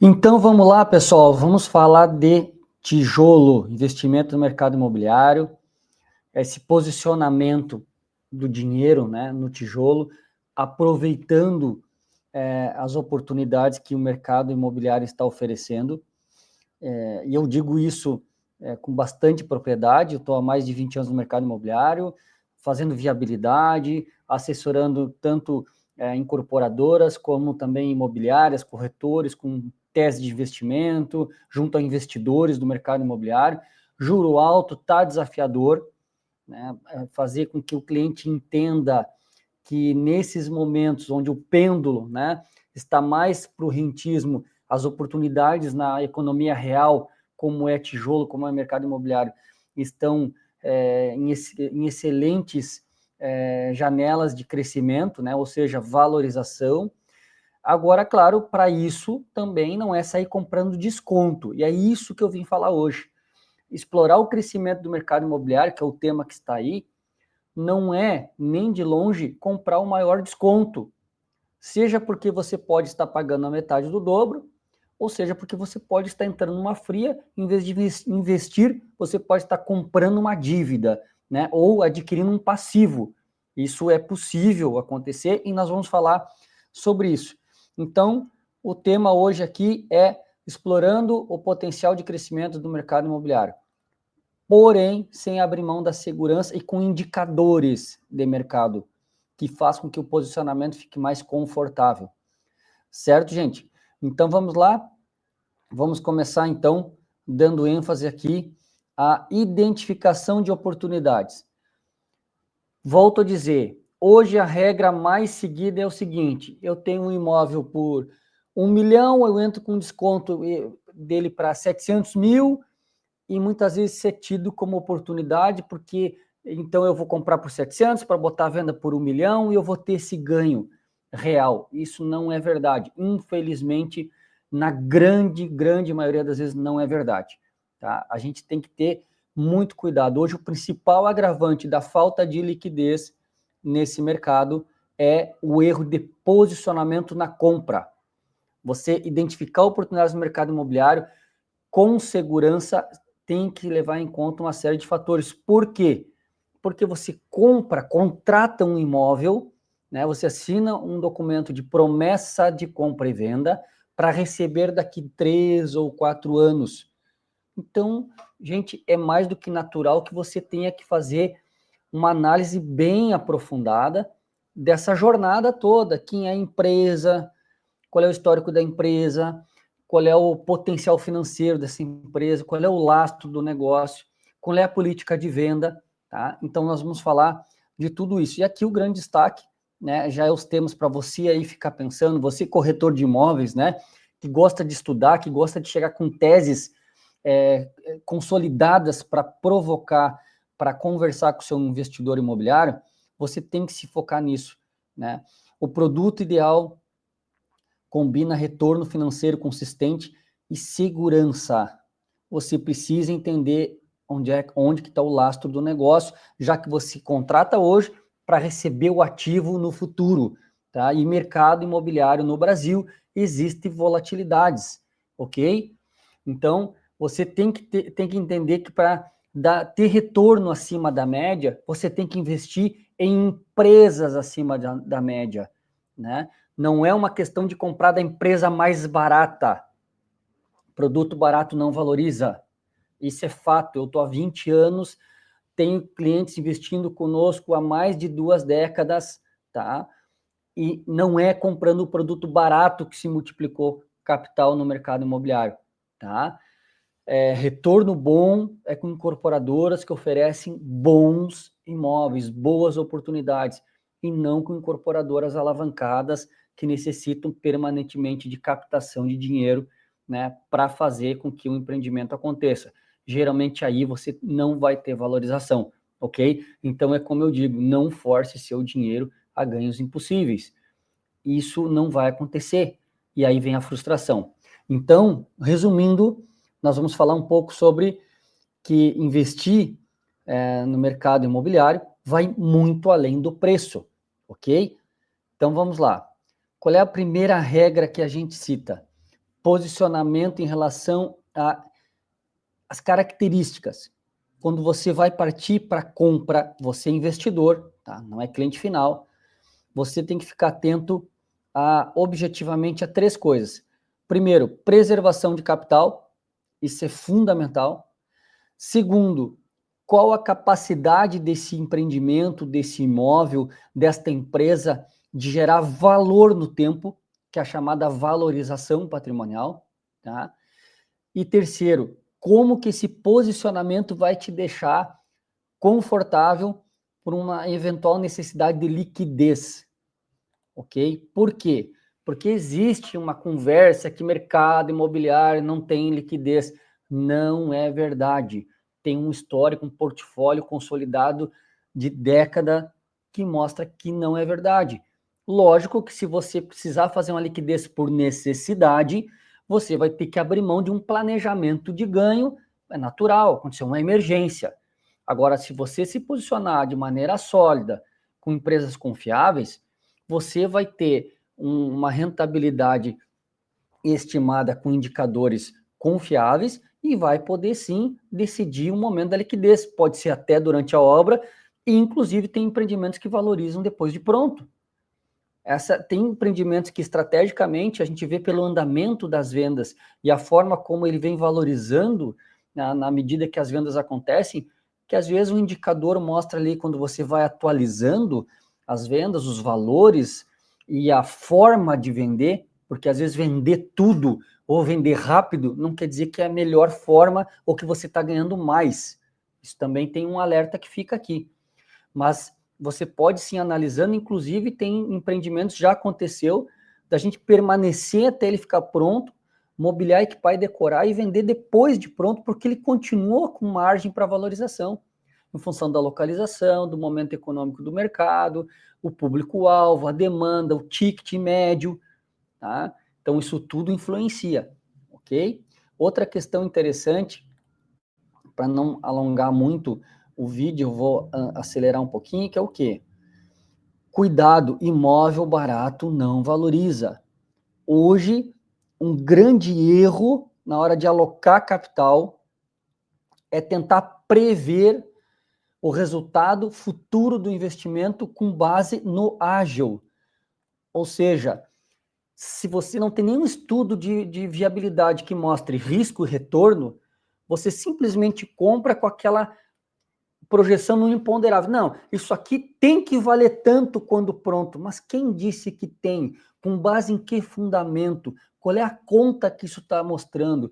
Então vamos lá, pessoal, vamos falar de tijolo, investimento no mercado imobiliário, esse posicionamento do dinheiro, né, no tijolo, aproveitando as oportunidades que o mercado imobiliário está oferecendo. E eu digo isso com bastante propriedade. Eu estou há mais de 20 anos no mercado imobiliário, fazendo viabilidade, assessorando tanto incorporadoras, como também imobiliárias, corretores, com tese de investimento, junto a investidores do mercado imobiliário. Juro alto está desafiador, né? Fazer com que o cliente entenda que nesses momentos onde o pêndulo, né, está mais para o rentismo, as oportunidades na economia real, como é tijolo, como é mercado imobiliário, estão em excelentes janelas de crescimento, né, ou seja, valorização. Agora, claro, para isso também não é sair comprando desconto, e é isso que eu vim falar hoje. Explorar o crescimento do mercado imobiliário, que é o tema que está aí, não é nem de longe comprar o maior desconto, seja porque você pode estar pagando a metade do dobro, ou seja porque você pode estar entrando numa fria, em vez de investir, você pode estar comprando uma dívida, né, ou adquirindo um passivo. Isso é possível acontecer e nós vamos falar sobre isso. Então, o tema hoje aqui é explorando o potencial de crescimento do mercado imobiliário, porém sem abrir mão da segurança e com indicadores de mercado que façam com que o posicionamento fique mais confortável. Certo, gente? Então vamos lá. Vamos começar então dando ênfase aqui à identificação de oportunidades. Volto a dizer, hoje a regra mais seguida é o seguinte: eu tenho um imóvel por 1 milhão, eu entro com desconto dele para 700 mil, e muitas vezes ser tido como oportunidade, porque então eu vou comprar por 700 para botar a venda por 1 milhão e eu vou ter esse ganho real. Isso não é verdade. Infelizmente, na grande maioria das vezes não é verdade. Tá? A gente tem que ter muito cuidado. Hoje o principal agravante da falta de liquidez nesse mercado é o erro de posicionamento na compra. Você identificar oportunidades no mercado imobiliário com segurança tem que levar em conta uma série de fatores. Por quê? Porque você contrata um imóvel, né? Você assina um documento de promessa de compra e venda para receber daqui 3 ou 4 anos. Então, gente, é mais do que natural que você tenha que fazer uma análise bem aprofundada dessa jornada toda. Quem é a empresa, qual é o histórico da empresa, qual é o potencial financeiro dessa empresa, qual é o lastro do negócio, qual é a política de venda, tá? Então nós vamos falar de tudo isso. E aqui o grande destaque, né, já é os temas para você aí ficar pensando, você corretor de imóveis, né, que gosta de estudar, que gosta de chegar com teses consolidadas para provocar, para conversar com o seu investidor imobiliário, você tem que se focar nisso, né? O produto ideal combina retorno financeiro consistente e segurança. Você precisa entender onde que está o lastro do negócio, já que você contrata hoje para receber o ativo no futuro, tá? E mercado imobiliário no Brasil existe volatilidades, ok? Então, você tem que entender que para ter retorno acima da média, você tem que investir em empresas acima da média, né? Não é uma questão de comprar da empresa mais barata. Produto barato não valoriza. Isso é fato. Eu estou há 20 anos, tenho clientes investindo conosco há mais de 2 décadas, tá? E não é comprando o produto barato que se multiplicou capital no mercado imobiliário, tá? Retorno bom é com incorporadoras que oferecem bons imóveis, boas oportunidades, e não com incorporadoras alavancadas que necessitam permanentemente de captação de dinheiro, né, para fazer com que o empreendimento aconteça. Geralmente aí você não vai ter valorização, ok? Então é como eu digo, não force seu dinheiro a ganhos impossíveis. Isso não vai acontecer, e aí vem a frustração. Então, resumindo, nós vamos falar um pouco sobre que investir no mercado imobiliário vai muito além do preço, ok? Então vamos lá. Qual é a primeira regra que a gente cita? posicionamento em relação às características. Quando você vai partir para compra, você é investidor, tá? Não é cliente final, você tem que ficar atento objetivamente a 3 coisas. Primeiro, preservação de capital, isso é fundamental. Segundo, qual a capacidade desse empreendimento, desse imóvel, desta empresa de gerar valor no tempo, que é a chamada valorização patrimonial, tá? E terceiro, como que esse posicionamento vai te deixar confortável por uma eventual necessidade de liquidez, ok? Por quê? Porque existe uma conversa que mercado imobiliário não tem liquidez. Não é verdade. Tem um histórico, um portfólio consolidado de década que mostra que não é verdade. Lógico que se você precisar fazer uma liquidez por necessidade, você vai ter que abrir mão de um planejamento de ganho, é natural, aconteceu uma emergência. Agora, se você se posicionar de maneira sólida, com empresas confiáveis, você vai ter uma rentabilidade estimada com indicadores confiáveis e vai poder sim decidir o momento da liquidez. Pode ser até durante a obra, e inclusive tem empreendimentos que valorizam depois de pronto. Tem empreendimentos que estrategicamente a gente vê pelo andamento das vendas e a forma como ele vem valorizando na medida que as vendas acontecem, que às vezes o indicador mostra ali quando você vai atualizando as vendas, os valores e a forma de vender, porque às vezes vender tudo ou vender rápido não quer dizer que é a melhor forma ou que você está ganhando mais. Isso também tem um alerta que fica aqui. Mas você pode sim analisando, inclusive tem empreendimentos, já aconteceu, da gente permanecer até ele ficar pronto, mobiliar, equipar e decorar e vender depois de pronto, porque ele continua com margem para valorização, em função da localização, do momento econômico do mercado, o público-alvo, a demanda, o ticket médio, tá? Então isso tudo influencia, ok? Outra questão interessante, para não alongar muito o vídeo, eu vou acelerar um pouquinho, que é o quê? Cuidado, imóvel barato não valoriza. Hoje, um grande erro na hora de alocar capital é tentar prever o resultado futuro do investimento com base no ágil. Ou seja, se você não tem nenhum estudo de viabilidade que mostre risco e retorno, você simplesmente compra com aquela projeção no imponderável. Não, isso aqui tem que valer tanto quando pronto, mas quem disse que tem? Com base em que fundamento? Qual é a conta que isso está mostrando?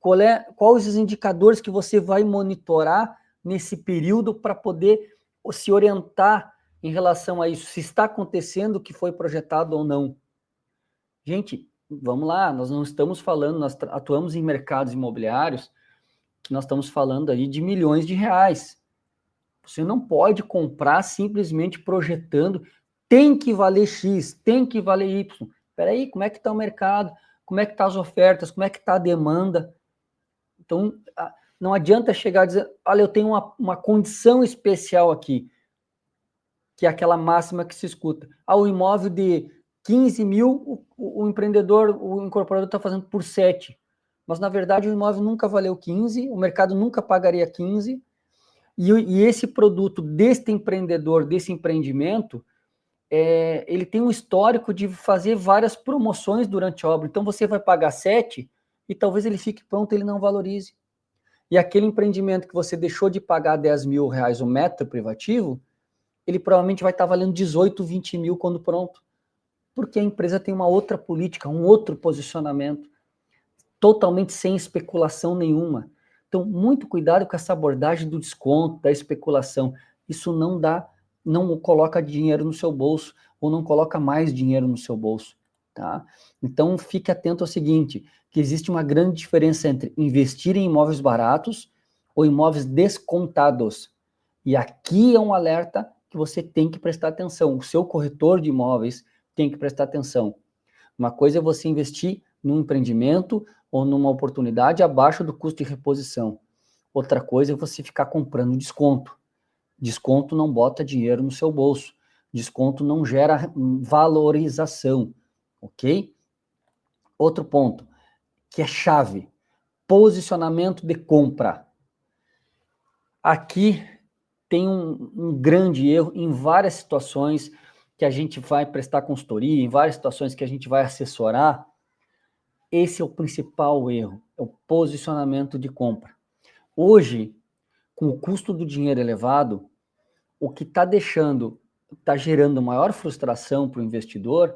Quais os indicadores que você vai monitorar nesse período para poder se orientar em relação a isso, se está acontecendo o que foi projetado ou não? Gente, vamos lá, nós não estamos falando, nós atuamos em mercados imobiliários que nós estamos falando aí de milhões de reais. Você não pode comprar simplesmente projetando, tem que valer X, tem que valer Y. Espera aí, como é que está o mercado? Como é que estão as ofertas? Como é que está a demanda? Então, não adianta chegar a dizer, olha, eu tenho uma condição especial aqui, que é aquela máxima que se escuta. O imóvel de 15 mil, o empreendedor, o incorporador está fazendo por 7. Mas, na verdade, o imóvel nunca valeu 15, o mercado nunca pagaria 15, e esse produto deste empreendedor, desse empreendimento, ele tem um histórico de fazer várias promoções durante a obra. Então você vai pagar 7 e talvez ele fique pronto e ele não valorize. E aquele empreendimento que você deixou de pagar 10 mil reais o metro privativo, ele provavelmente vai estar valendo 18, 20 mil quando pronto. Porque a empresa tem uma outra política, um outro posicionamento, totalmente sem especulação nenhuma. Então, muito cuidado com essa abordagem do desconto, da especulação. Isso não coloca dinheiro no seu bolso, ou não coloca mais dinheiro no seu bolso, tá? Então, fique atento ao seguinte, que existe uma grande diferença entre investir em imóveis baratos ou imóveis descontados. E aqui é um alerta que você tem que prestar atenção. O seu corretor de imóveis tem que prestar atenção. Uma coisa é você investir num empreendimento ou numa oportunidade abaixo do custo de reposição. Outra coisa é você ficar comprando desconto. Desconto não bota dinheiro no seu bolso. Desconto não gera valorização, ok? Outro ponto. que é chave: posicionamento de compra. Aqui tem um grande erro em várias situações que a gente vai prestar consultoria, em várias situações que a gente vai assessorar. Esse é o principal erro, é o posicionamento de compra. Hoje, com o custo do dinheiro elevado, o que está gerando maior frustração para o investidor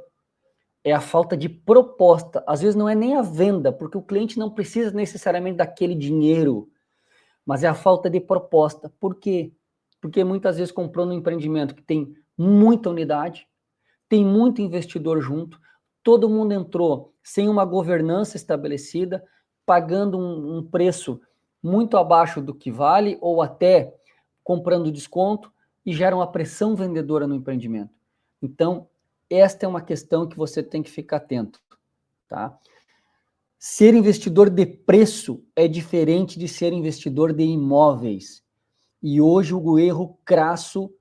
é a falta de proposta. Às vezes não é nem a venda, porque o cliente não precisa necessariamente daquele dinheiro, mas é a falta de proposta. Por quê? Porque muitas vezes comprou num empreendimento que tem muita unidade, tem muito investidor junto, todo mundo entrou sem uma governança estabelecida, pagando um preço muito abaixo do que vale, ou até comprando desconto, e gera uma pressão vendedora no empreendimento. Então, esta é uma questão que você tem que ficar atento, tá? Ser investidor de preço é diferente de ser investidor de imóveis. E hoje o erro crasso,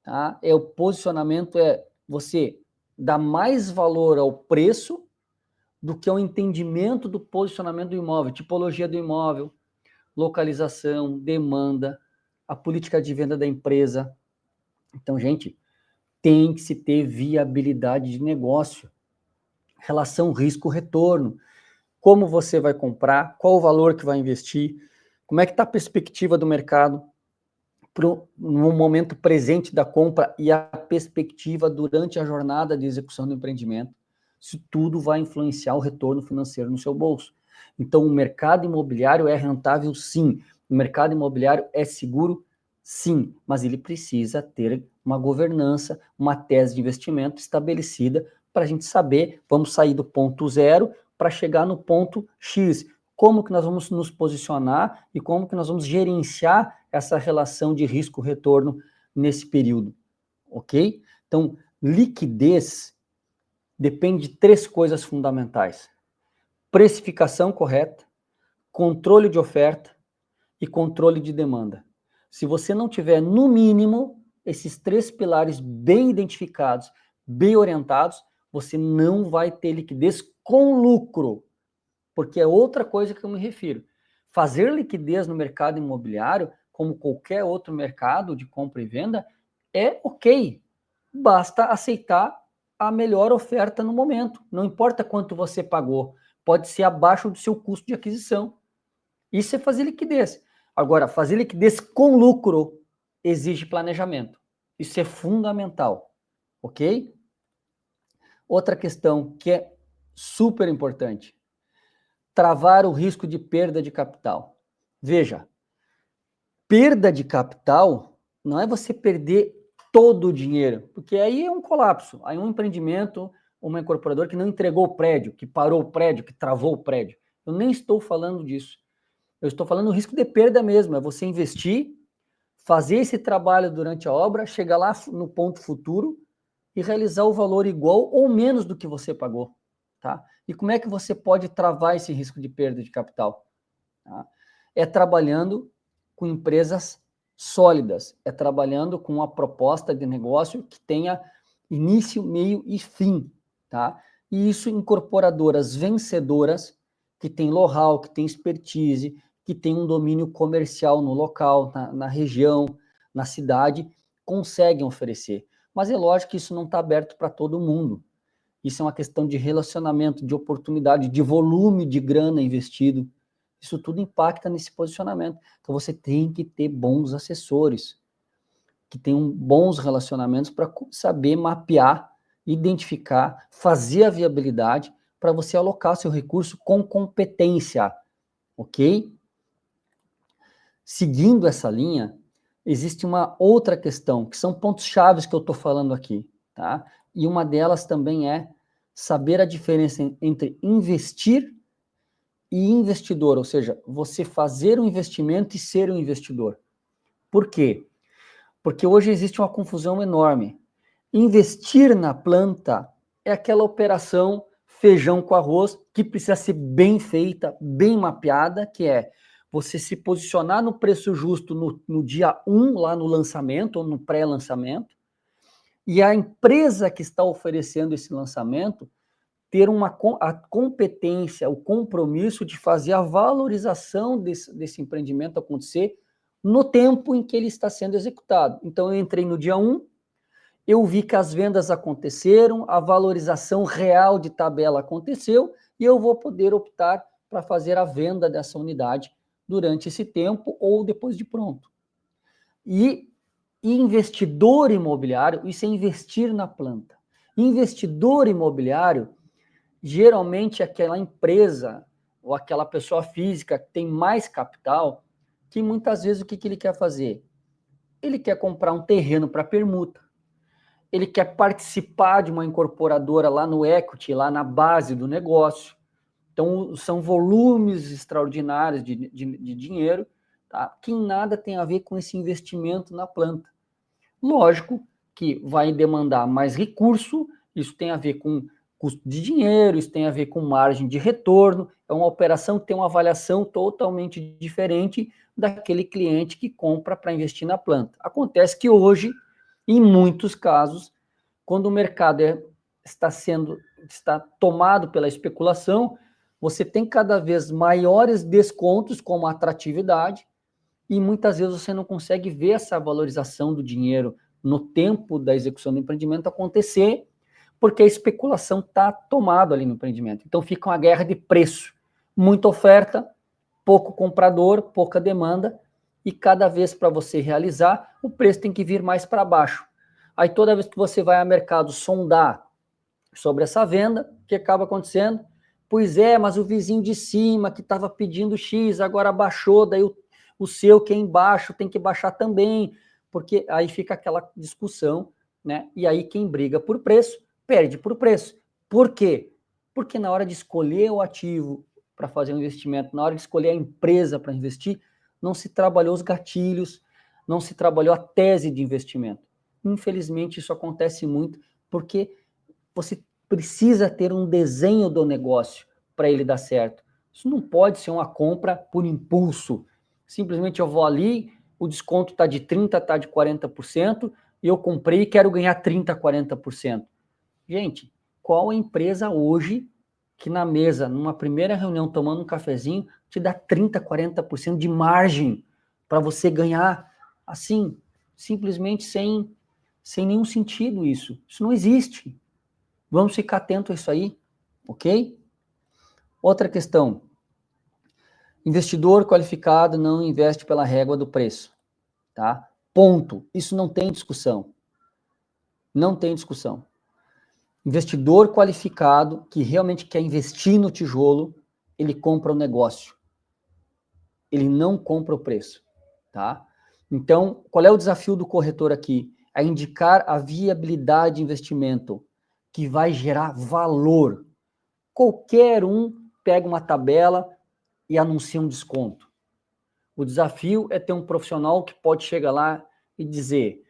tá, é o posicionamento, é você dar mais valor ao preço do que ao entendimento do posicionamento do imóvel, tipologia do imóvel, localização, demanda, a política de venda da empresa. Então, gente, tem que se ter viabilidade de negócio, relação risco-retorno, como você vai comprar, qual o valor que vai investir, como é que está a perspectiva do mercado no momento presente da compra e a perspectiva durante a jornada de execução do empreendimento. Isso tudo vai influenciar o retorno financeiro no seu bolso. Então, o mercado imobiliário é rentável, sim. O mercado imobiliário é seguro, sim. Mas ele precisa ter uma governança, uma tese de investimento estabelecida para a gente saber, vamos sair do ponto zero para chegar no ponto X. Como que nós vamos nos posicionar e como que nós vamos gerenciar essa relação de risco-retorno nesse período, ok? Então, liquidez depende de 3 coisas fundamentais: precificação correta, controle de oferta e controle de demanda. Se você não tiver, no mínimo, esses 3 pilares bem identificados, bem orientados, você não vai ter liquidez com lucro, porque é outra coisa que eu me refiro. Fazer liquidez no mercado imobiliário, como qualquer outro mercado de compra e venda, é ok. Basta aceitar a melhor oferta no momento. Não importa quanto você pagou, pode ser abaixo do seu custo de aquisição. Isso é fazer liquidez. Agora, fazer liquidez com lucro exige planejamento. Isso é fundamental, ok? Outra questão que é super importante: travar o risco de perda de capital. Veja, perda de capital não é você perder todo o dinheiro, porque aí é um colapso. Aí um empreendimento, uma incorporadora que não entregou o prédio, que parou o prédio, que travou o prédio. Eu nem estou falando disso. Eu estou falando do risco de perda mesmo, é você investir, fazer esse trabalho durante a obra, chegar lá no ponto futuro e realizar o valor igual ou menos do que você pagou, tá? E como é que você pode travar esse risco de perda de capital? Tá? É trabalhando com empresas sólidas, é trabalhando com uma proposta de negócio que tenha início, meio e fim, tá? E isso incorporadoras vencedoras, que tem know-how, que tem expertise, que tem um domínio comercial no local, na região, na cidade, conseguem oferecer. Mas é lógico que isso não está aberto para todo mundo. Isso é uma questão de relacionamento, de oportunidade, de volume de grana investido. Isso tudo impacta nesse posicionamento. Então você tem que ter bons assessores, que tenham bons relacionamentos para saber mapear, identificar, fazer a viabilidade para você alocar seu recurso com competência, ok? Seguindo essa linha, existe uma outra questão, que são pontos chaves que eu estou falando aqui, tá? E uma delas também é saber a diferença entre investir e investidor, ou seja, você fazer um investimento e ser um investidor. Por quê? Porque hoje existe uma confusão enorme. Investir na planta é aquela operação feijão com arroz que precisa ser bem feita, bem mapeada, que é você se posicionar no preço justo no dia 1, lá no lançamento ou no pré-lançamento, e a empresa que está oferecendo esse lançamento ter a competência, o compromisso de fazer a valorização desse empreendimento acontecer no tempo em que ele está sendo executado. Então, eu entrei no dia 1, eu vi que as vendas aconteceram, a valorização real de tabela aconteceu, e eu vou poder optar para fazer a venda dessa unidade durante esse tempo ou depois de pronto. E investidor imobiliário, isso é investir na planta. Investidor imobiliário, geralmente é aquela empresa ou aquela pessoa física que tem mais capital, que muitas vezes o que ele quer fazer? Ele quer comprar um terreno para permuta, ele quer participar de uma incorporadora lá no equity, lá na base do negócio. Então, são volumes extraordinários de dinheiro, tá? Que nada tem a ver com esse investimento na planta. Lógico que vai demandar mais recurso, isso tem a ver com custo de dinheiro, isso tem a ver com margem de retorno, é uma operação que tem uma avaliação totalmente diferente daquele cliente que compra para investir na planta. Acontece que hoje, em muitos casos, quando o mercado está tomado pela especulação, você tem cada vez maiores descontos como atratividade, e muitas vezes você não consegue ver essa valorização do dinheiro no tempo da execução do empreendimento acontecer, porque a especulação está tomada ali no empreendimento. Então fica uma guerra de preço. Muita oferta, pouco comprador, pouca demanda, e cada vez para você realizar, o preço tem que vir mais para baixo. Aí toda vez que você vai ao mercado sondar sobre essa venda, o que acaba acontecendo? Pois é, mas o vizinho de cima que estava pedindo X, agora baixou, daí o seu que é embaixo tem que baixar também, porque aí fica aquela discussão, né? E aí quem briga por preço, perde por preço. Por quê? Porque na hora de escolher o ativo para fazer um investimento, na hora de escolher a empresa para investir, não se trabalhou os gatilhos, não se trabalhou a tese de investimento. Infelizmente, isso acontece muito, porque você precisa ter um desenho do negócio para ele dar certo. Isso não pode ser uma compra por impulso. Simplesmente eu vou ali, o desconto está de 30%, está de 40%, e eu comprei e quero ganhar 30%, 40%. Gente, qual a empresa hoje que na mesa, numa primeira reunião, tomando um cafezinho, te dá 30%, 40% de margem para você ganhar assim, simplesmente sem nenhum sentido isso? Isso não existe. Vamos ficar atento a isso aí, ok? Outra questão. Investidor qualificado não investe pela régua do preço, tá? Ponto. Isso não tem discussão. Não tem discussão. Investidor qualificado que realmente quer investir no tijolo, ele compra o negócio. Ele não compra o preço, tá? Então, qual é o desafio do corretor aqui? É indicar a viabilidade de investimento que vai gerar valor. Qualquer um pega uma tabela e anuncia um desconto. O desafio é ter um profissional que pode chegar lá e dizer: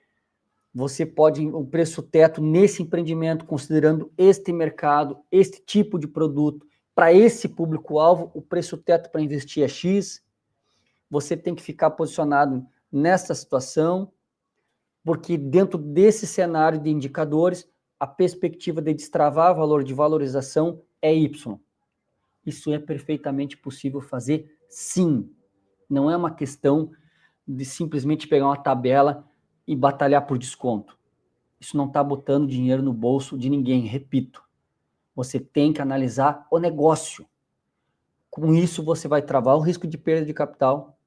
você pode, o preço teto nesse empreendimento, considerando este mercado, este tipo de produto, para esse público-alvo, o preço teto para investir é X. Você tem que ficar posicionado nessa situação, porque dentro desse cenário de indicadores, a perspectiva de destravar valor de valorização é Y. Isso é perfeitamente possível fazer, sim. Não é uma questão de simplesmente pegar uma tabela e batalhar por desconto. Isso não está botando dinheiro no bolso de ninguém, repito. Você tem que analisar o negócio. Com isso, você vai travar o risco de perda de capital,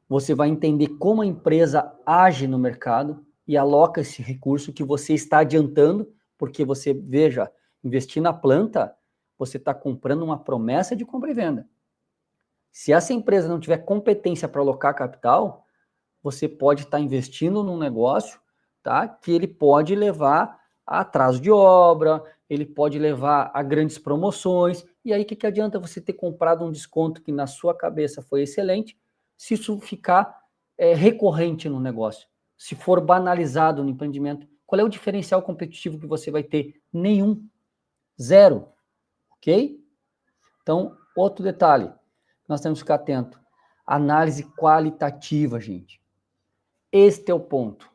você vai entender como a empresa age no mercado e aloca esse recurso que você está adiantando, porque você, veja, investir na planta, você está comprando uma promessa de compra e venda. Se essa empresa não tiver competência para alocar capital, você pode estar investindo num negócio, tá, que ele pode levar a atraso de obra, ele pode levar a grandes promoções, e aí o que adianta você ter comprado um desconto que na sua cabeça foi excelente, se isso ficar recorrente no negócio, se for banalizado no empreendimento, qual é o diferencial competitivo que você vai ter? Nenhum, zero, ok? Então, outro detalhe, nós temos que ficar atento, análise qualitativa, gente. Este é o ponto.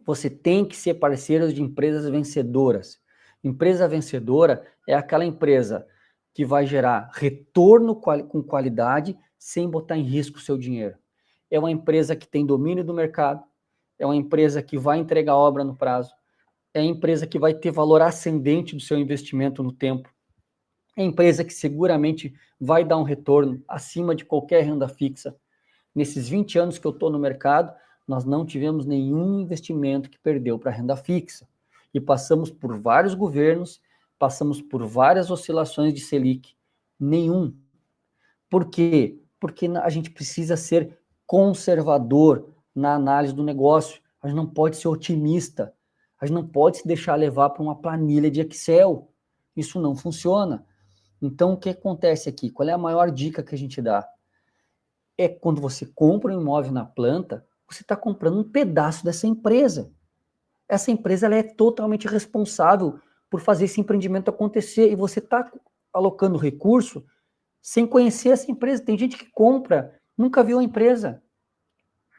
Você tem que ser parceiro de empresas vencedoras. Empresa vencedora É aquela empresa que vai gerar retorno com qualidade sem botar em risco o seu dinheiro. É uma empresa que tem domínio do mercado, é uma empresa que vai entregar obra no prazo, é a empresa que vai ter valor ascendente do seu investimento no tempo, é a empresa que seguramente vai dar um retorno acima de qualquer renda fixa. Nesses 20 anos que eu estou no mercado, nós não tivemos nenhum investimento que perdeu para renda fixa. E passamos por vários governos, passamos por várias oscilações de Selic. Nenhum. Por quê? Porque a gente precisa ser conservador na análise do negócio. A gente não pode ser otimista. A gente não pode se deixar levar para uma planilha de Excel. Isso não funciona. Então, o que acontece aqui? Qual é a maior dica que a gente dá? É quando você compra um imóvel na planta, você está comprando um pedaço dessa empresa. Essa empresa ela é totalmente responsável por fazer esse empreendimento acontecer e você está alocando recurso sem conhecer essa empresa. Tem gente que compra, nunca viu a empresa,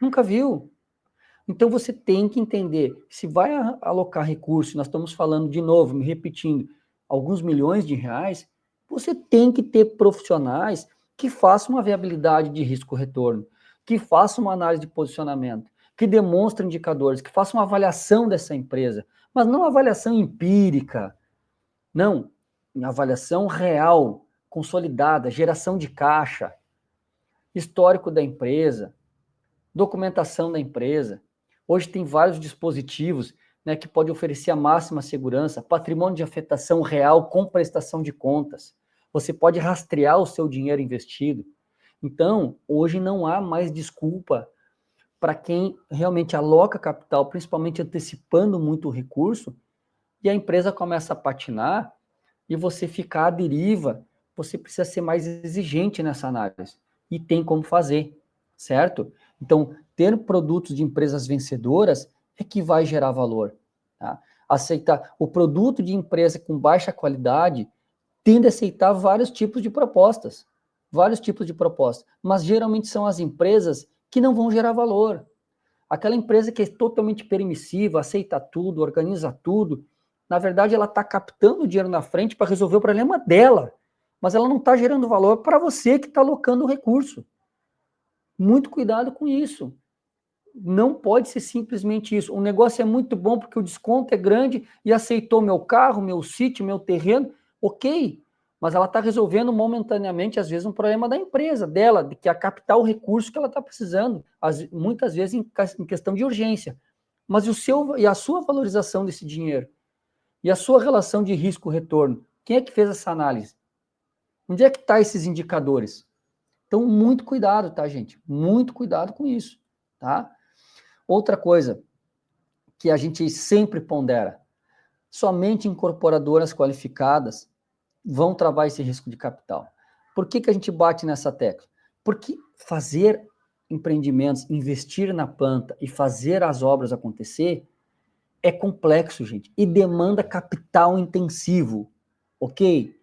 nunca viu. Então você tem que entender, se vai alocar recurso, nós estamos falando de novo, me repetindo, alguns milhões de reais, você tem que ter profissionais que façam uma viabilidade de risco-retorno, que façam uma análise de posicionamento, que demonstrem indicadores, que façam uma avaliação dessa empresa, mas não uma avaliação empírica, não, uma avaliação real, consolidada, geração de caixa, histórico da empresa, documentação da empresa. Hoje tem vários dispositivos, né, que podem oferecer a máxima segurança, patrimônio de afetação real com prestação de contas. Você pode rastrear o seu dinheiro investido. Então, hoje não há mais desculpa para quem realmente aloca capital, principalmente antecipando muito o recurso, e a empresa começa a patinar e você ficar à deriva. Você precisa ser mais exigente nessa análise. E tem como fazer, certo? Então, ter produtos de empresas vencedoras é que vai gerar valor. Tá? Aceitar o produto de empresa com baixa qualidade tende a aceitar vários tipos de propostas. Vários tipos de propostas. Mas geralmente são as empresas que não vão gerar valor. Aquela empresa que é totalmente permissiva, aceita tudo, organiza tudo, na verdade ela está captando o dinheiro na frente para resolver o problema dela, mas ela não está gerando valor para você que está alocando o recurso. Muito cuidado com isso. Não pode ser simplesmente isso. O negócio é muito bom porque o desconto é grande e aceitou meu carro, meu sítio, meu terreno, ok, mas ela está resolvendo momentaneamente, às vezes, um problema da empresa, dela, de que é captar o recurso que ela está precisando, muitas vezes em questão de urgência. Mas e a sua valorização desse dinheiro? E a sua relação de risco-retorno? Quem é que fez essa análise? Onde é que estão esses indicadores? Então, muito cuidado, tá, gente? Muito cuidado com isso, tá? Outra coisa que a gente sempre pondera, somente incorporadoras qualificadas vão travar esse risco de capital. Por que a gente bate nessa tecla? Porque fazer empreendimentos, investir na planta e fazer as obras acontecer é complexo, gente, e demanda capital intensivo, ok?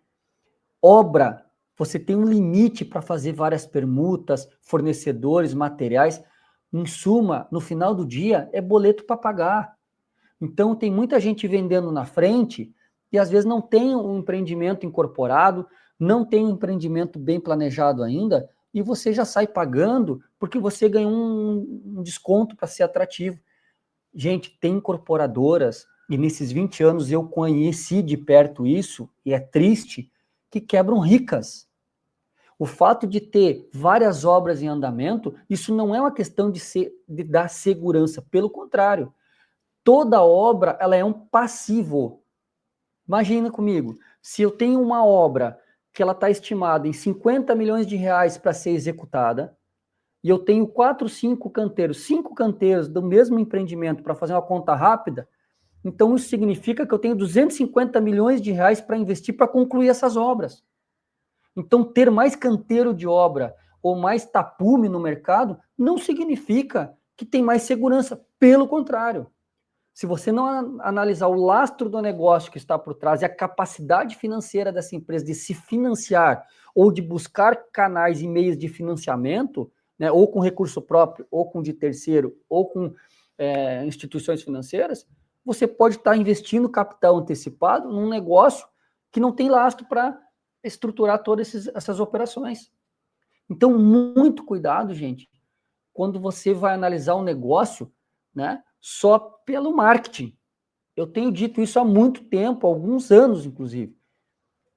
Obra, você tem um limite para fazer várias permutas, fornecedores, materiais. Em suma, no final do dia, é boleto para pagar. Então, tem muita gente vendendo na frente e às vezes não tem um empreendimento incorporado, não tem um empreendimento bem planejado ainda, e você já sai pagando porque você ganhou um desconto para ser atrativo. Gente, tem incorporadoras, e nesses 20 anos eu conheci de perto isso, e é triste, que quebram ricas. O fato de ter várias obras em andamento, isso não é uma questão de dar segurança, pelo contrário. Toda obra, ela é um passivo. Imagina comigo, se eu tenho uma obra que ela está estimada em 50 milhões de reais para ser executada, e eu tenho 4, 5 canteiros do mesmo empreendimento para fazer uma conta rápida, então isso significa que eu tenho 250 milhões de reais para investir para concluir essas obras. Então, ter mais canteiro de obra ou mais tapume no mercado não significa que tem mais segurança. Pelo contrário. Se você não analisar o lastro do negócio que está por trás e a capacidade financeira dessa empresa de se financiar ou de buscar canais e meios de financiamento, né, ou com recurso próprio, ou com de terceiro, ou com instituições financeiras, você pode estar investindo capital antecipado num negócio que não tem lastro para estruturar todas essas operações. Então, muito cuidado, gente, quando você vai analisar um negócio, né, só pelo marketing. Eu tenho dito isso há muito tempo, há alguns anos, inclusive.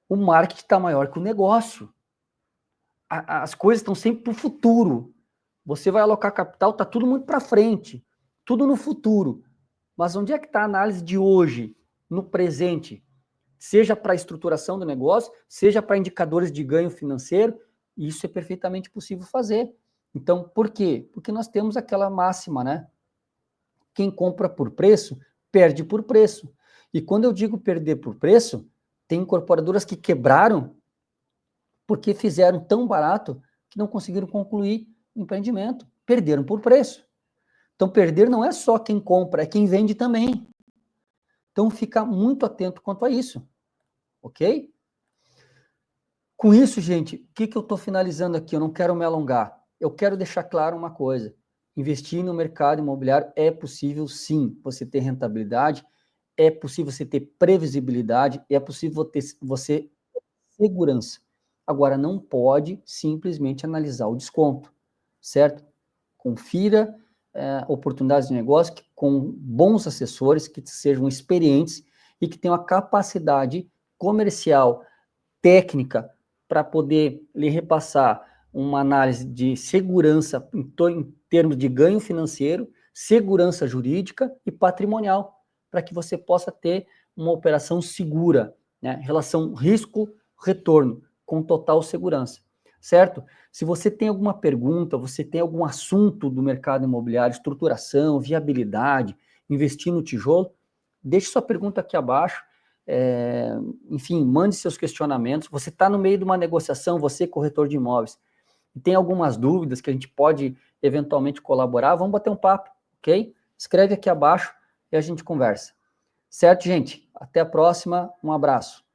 O marketing está maior que o negócio. As coisas estão sempre para o futuro. Você vai alocar capital, está tudo muito para frente, tudo no futuro. Mas onde é que está a análise de hoje, no presente? Seja para a estruturação do negócio, seja para indicadores de ganho financeiro, isso é perfeitamente possível fazer. Então, por quê? Porque nós temos aquela máxima, né? Quem compra por preço, perde por preço. E quando eu digo perder por preço, tem incorporadoras que quebraram porque fizeram tão barato que não conseguiram concluir o empreendimento. Perderam por preço. Então, perder não é só quem compra, é quem vende também. Então, fica muito atento quanto a isso. Ok? Com isso, gente, o que eu estou finalizando aqui? Eu não quero me alongar. Eu quero deixar claro uma coisa. Investir no mercado imobiliário é possível, sim, você ter rentabilidade, é possível você ter previsibilidade, é possível ter você segurança. Agora, não pode simplesmente analisar o desconto, certo? Confira oportunidades de negócio com bons assessores que sejam experientes e que tenham a capacidade comercial, técnica, para poder lhe repassar uma análise de segurança em termos de ganho financeiro, segurança jurídica e patrimonial, para que você possa ter uma operação segura, né? Relação risco-retorno, com total segurança, certo? Se você tem alguma pergunta, você tem algum assunto do mercado imobiliário, estruturação, viabilidade, investir no tijolo, deixe sua pergunta aqui abaixo. Enfim, mande seus questionamentos. Você está no meio de uma negociação, você, corretor de imóveis, e tem algumas dúvidas que a gente pode eventualmente colaborar, vamos bater um papo, ok? Escreve aqui abaixo e a gente conversa. Certo, gente? Até a próxima. Um abraço.